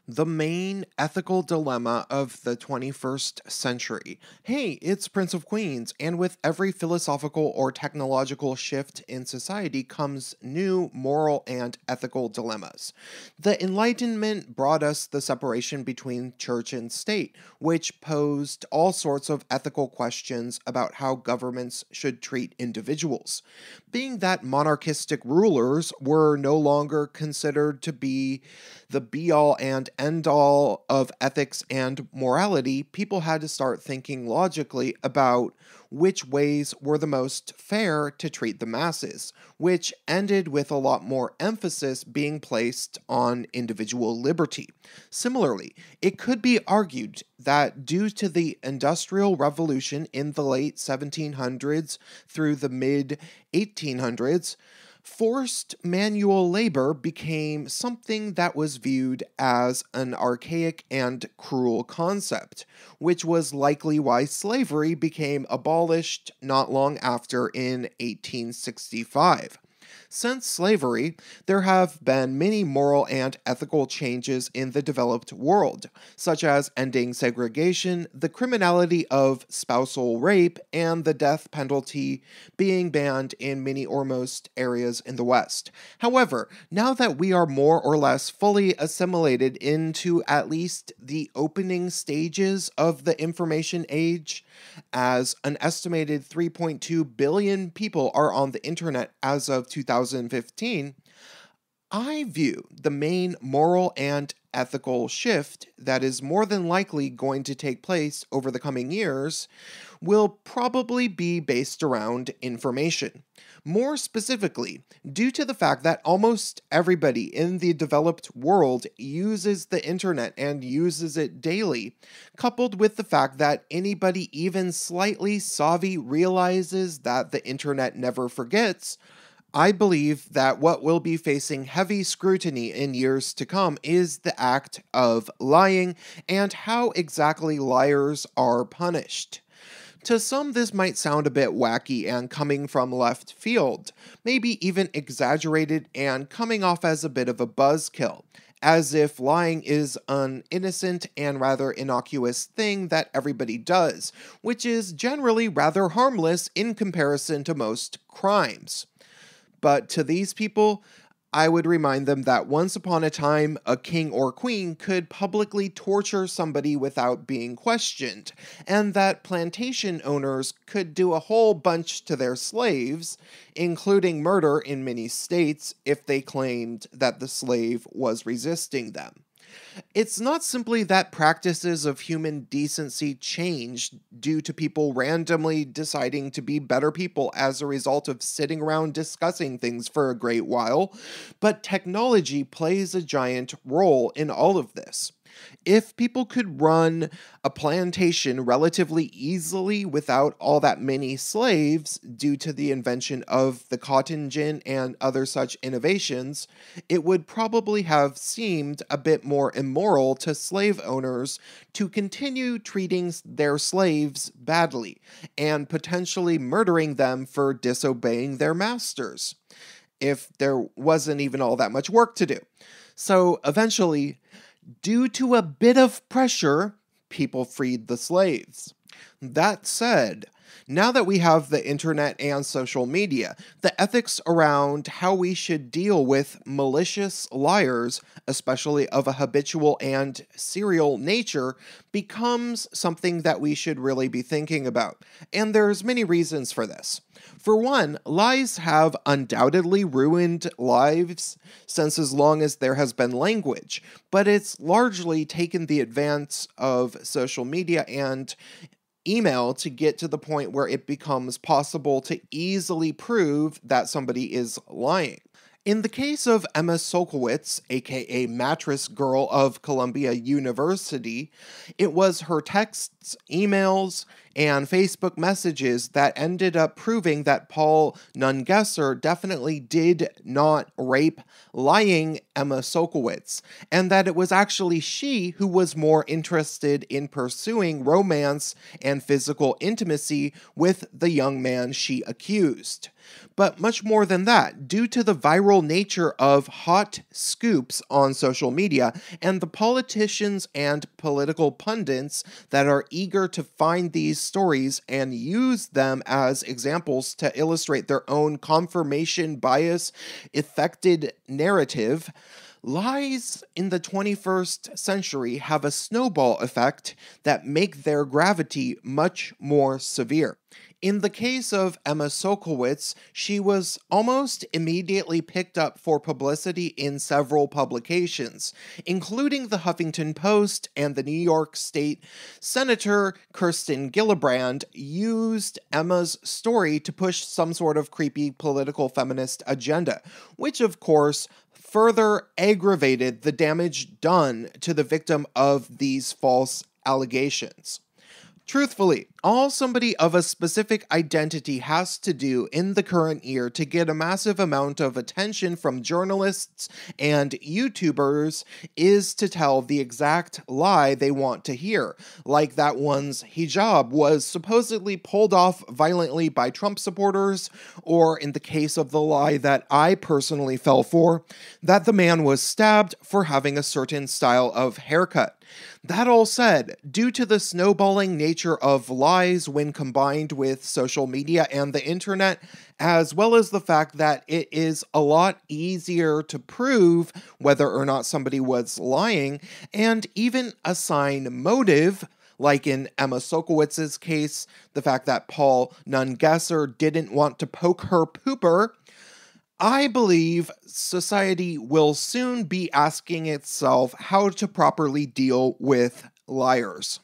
The main ethical dilemma of the 21st century. Hey, it's Prince of Queens, and with every philosophical or technological shift in society comes new moral and ethical dilemmas. The Enlightenment brought us the separation between church and state, which posed all sorts of ethical questions about how governments should treat individuals. Being that monarchistic rulers were no longer considered to be the be all and end all of ethics and morality, people had to start thinking logically about which ways were the most fair to treat the masses, which ended with a lot more emphasis being placed on individual liberty. Similarly, it could be argued that due to the Industrial Revolution in the late 1700s through the mid 1800s, forced manual labor became something that was viewed as an archaic and cruel concept, which was likely why slavery became abolished not long after in 1865. Since slavery, there have been many moral and ethical changes in the developed world, such as ending segregation, the criminality of spousal rape, and the death penalty being banned in many or most areas in the West. However, now that we are more or less fully assimilated into at least the opening stages of the information age, as an estimated 3.2 billion people are on the internet as of 2015, I view the main moral and ethical shift that is more than likely going to take place over the coming years will probably be based around information. More specifically, due to the fact that almost everybody in the developed world uses the internet and uses it daily, coupled with the fact that anybody even slightly savvy realizes that the internet never forgets, I believe that what will be facing heavy scrutiny in years to come is the act of lying and how exactly liars are punished. To some, this might sound a bit wacky and coming from left field, maybe even exaggerated and coming off as a bit of a buzzkill, as if lying is an innocent and rather innocuous thing that everybody does, which is generally rather harmless in comparison to most crimes. But to these people, I would remind them that once upon a time, a king or queen could publicly torture somebody without being questioned, and that plantation owners could do a whole bunch to their slaves, including murder in many states, if they claimed that the slave was resisting them. It's not simply that practices of human decency changed due to people randomly deciding to be better people as a result of sitting around discussing things for a great while, but technology plays a giant role in all of this. If people could run a plantation relatively easily without all that many slaves due to the invention of the cotton gin and other such innovations, it would probably have seemed a bit more immoral to slave owners to continue treating their slaves badly and potentially murdering them for disobeying their masters, if there wasn't even all that much work to do. So eventually, due to a bit of pressure, people freed the slaves. That said, now that we have the internet and social media, the ethics around how we should deal with malicious liars, especially of a habitual and serial nature, becomes something that we should really be thinking about. And there's many reasons for this. For one, lies have undoubtedly ruined lives since as long as there has been language, but it's largely taken the advance of social media and email to get to the point where it becomes possible to easily prove that somebody is lying. In the case of Emma Solkowitz, aka Mattress Girl of Columbia University, it was her texts, emails, and Facebook messages that ended up proving that Paul Nungesser definitely did not rape lying Emma Sokowitz, and that it was actually she who was more interested in pursuing romance and physical intimacy with the young man she accused. But much more than that, due to the viral nature of hot scoops on social media and the politicians and political pundits that are eager to find these stories and use them as examples to illustrate their own confirmation bias affected narrative, lies in the 21st century have a snowball effect that make their gravity much more severe. In the case of Emma Sokowitz, she was almost immediately picked up for publicity in several publications, including the Huffington Post, and the New York State Senator Kirsten Gillibrand used Emma's story to push some sort of creepy political feminist agenda, which of course further aggravated the damage done to the victim of these false allegations. Truthfully, all somebody of a specific identity has to do in the current year to get a massive amount of attention from journalists and YouTubers is to tell the exact lie they want to hear, like that one's hijab was supposedly pulled off violently by Trump supporters, or in the case of the lie that I personally fell for, that the man was stabbed for having a certain style of haircut. That all said, due to the snowballing nature of lies when combined with social media and the internet, as well as the fact that it is a lot easier to prove whether or not somebody was lying, and even assign motive, like in Emma Sokowitz's case, the fact that Paul Nungesser didn't want to poke her pooper, I believe society will soon be asking itself how to properly deal with liars.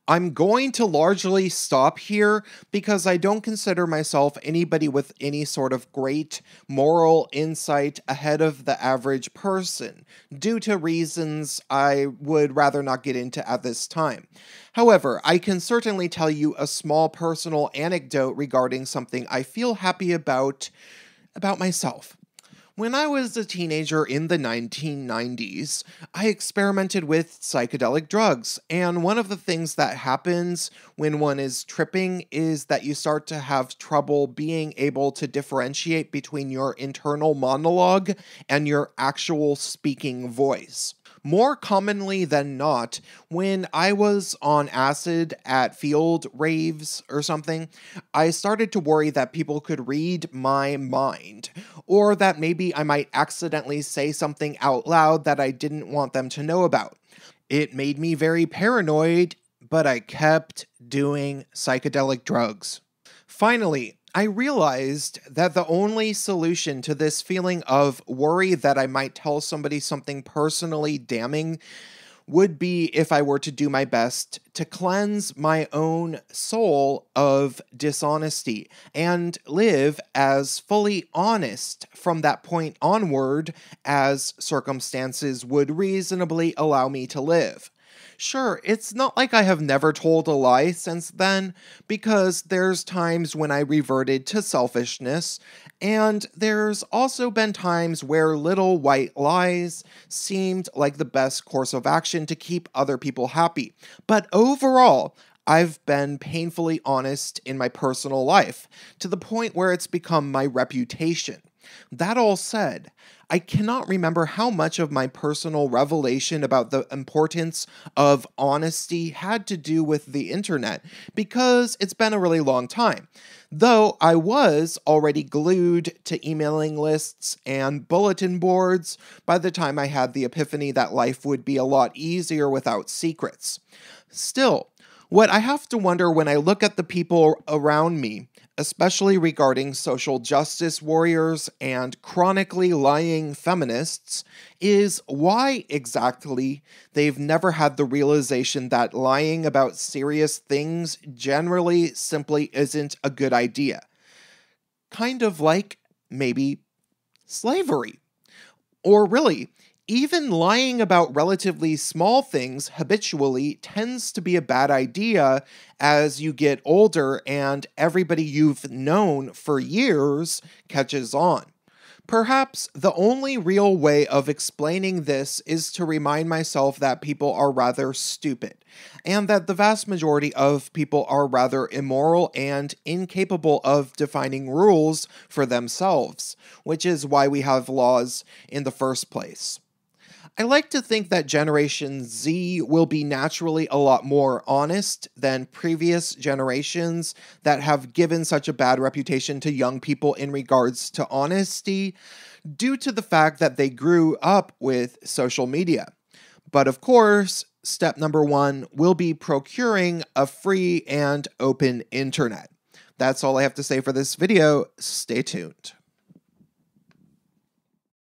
I'm going to largely stop here because I don't consider myself anybody with any sort of great moral insight ahead of the average person, due to reasons I would rather not get into at this time. However, I can certainly tell you a small personal anecdote regarding something I feel happy about myself. When I was a teenager in the 1990s, I experimented with psychedelic drugs, and one of the things that happens when one is tripping is that you start to have trouble being able to differentiate between your internal monologue and your actual speaking voice. More commonly than not, when I was on acid at field raves or something, I started to worry that people could read my mind, or that maybe I might accidentally say something out loud that I didn't want them to know about. It made me very paranoid, but I kept doing psychedelic drugs. Finally, I realized that the only solution to this feeling of worry that I might tell somebody something personally damning would be if I were to do my best to cleanse my own soul of dishonesty and live as fully honest from that point onward as circumstances would reasonably allow me to live. Sure, it's not like I have never told a lie since then, because there's times when I reverted to selfishness, and there's also been times where little white lies seemed like the best course of action to keep other people happy. But overall, I've been painfully honest in my personal life, to the point where it's become my reputation. That all said, I cannot remember how much of my personal revelation about the importance of honesty had to do with the internet, because it's been a really long time. Though I was already glued to emailing lists and bulletin boards by the time I had the epiphany that life would be a lot easier without secrets. Still, what I have to wonder when I look at the people around me, especially regarding social justice warriors and chronically lying feminists, is why exactly they've never had the realization that lying about serious things generally simply isn't a good idea. Kind of like, maybe, slavery. Or really, Even lying about relatively small things habitually tends to be a bad idea as you get older and everybody you've known for years catches on. Perhaps the only real way of explaining this is to remind myself that people are rather stupid, and that the vast majority of people are rather immoral and incapable of defining rules for themselves, which is why we have laws in the first place. I like to think that Generation Z will be naturally a lot more honest than previous generations that have given such a bad reputation to young people in regards to honesty due to the fact that they grew up with social media. But of course, step number one will be procuring a free and open internet. That's all I have to say for this video. Stay tuned.